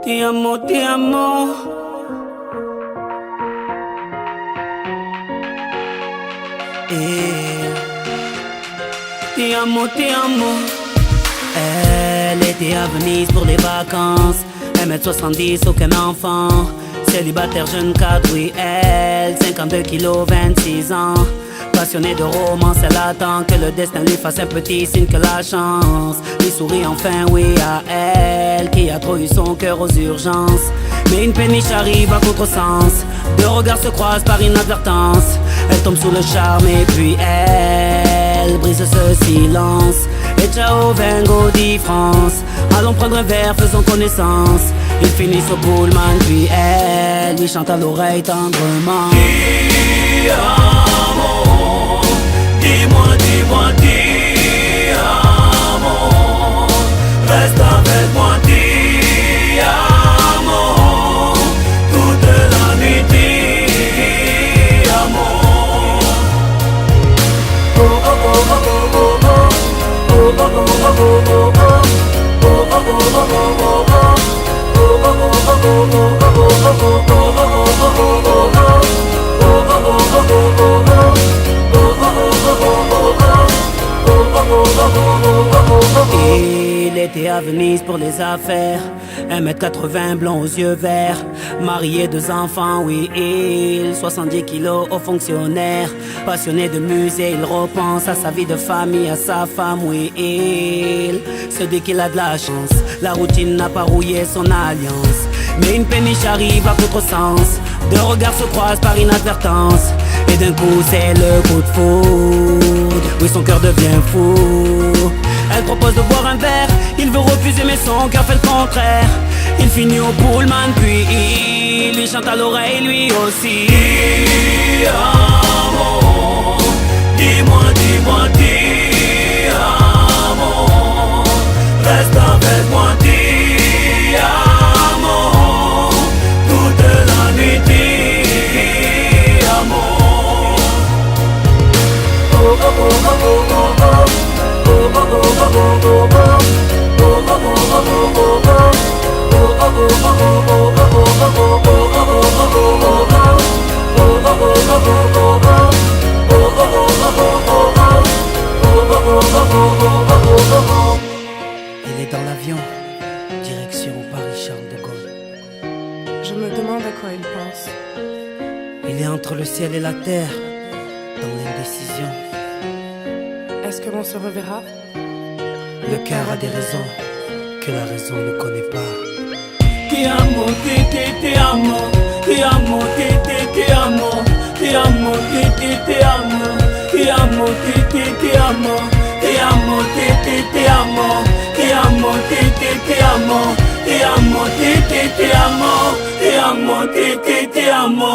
Ti amo, ti amo. Ti amo, ti amo. Elle était à Venise pour les vacances. 1m70, aucun enfant. Célibataire, jeune cadre, oui, elle. 52 kilos, 26 ans. Passionnée de romance, elle attend que le destin lui fasse un petit signe que la chance lui sourit enfin, oui, à elle qui a trop eu son cœur aux urgences. Mais une péniche arrive à contresens. Deux regards se croisent par inadvertance. Elle tombe sous le charme et puis elle brise ce silence. Et ciao, vengo di France. Allons prendre un verre, faisons connaissance. Ils finissent au Pullman, puis elle lui chante à l'oreille tendrement. Ti amo, dis-moi, dis-moi, ti amo. Reste avec moi, ti amo. Toute la nuit, ti amo. Oh oh oh oh oh oh oh. Oh oh oh oh oh oh oh. Oh oh oh oh oh oh oh. Il était à Venise pour les affaires. 1m80, blond aux yeux verts. Marié, 2 enfants, oui, il 70 kilos, haut fonctionnaire. Passionné de musée, il repense à sa vie de famille, à sa femme, oui, il se dit qu'il a de la chance. La routine n'a pas rouillé son alliance. Mais une péniche arrive à contresens. Deux regards se croisent par inadvertance. Et d'un coup c'est le coup de foudre. Oui, son cœur devient fou. Elle propose de boire un verre. Il veut refuser mais son cœur fait le contraire. Il finit au Pullman puis il lui chante à l'oreille lui aussi. Ti amo, dis-moi, dis-moi, ti amo. Reste avec moi, ti amo. Toute la nuit, ti amo. Oh oh oh oh oh oh oh. Oh oh oh oh oh oh oh. Oh oh oh oh oh oh oh. Oh oh oh oh oh oh. Il est dans l'avion, direction Paris-Charles de Gaulle. Je me demande à quoi il pense. Il est entre le ciel et la terre, dans l'indécision. Est-ce que l'on se reverra? Le cœur a des raisons que la raison ne connaît pas. Ti amo, ti amo. Ti amo, ti amo. Ti amo, ti amo. Ti amo, ti amo. Ti amo, ti amo. Ti amo, ti amo. Ti amo, ti amo. Ti amo, ti amo.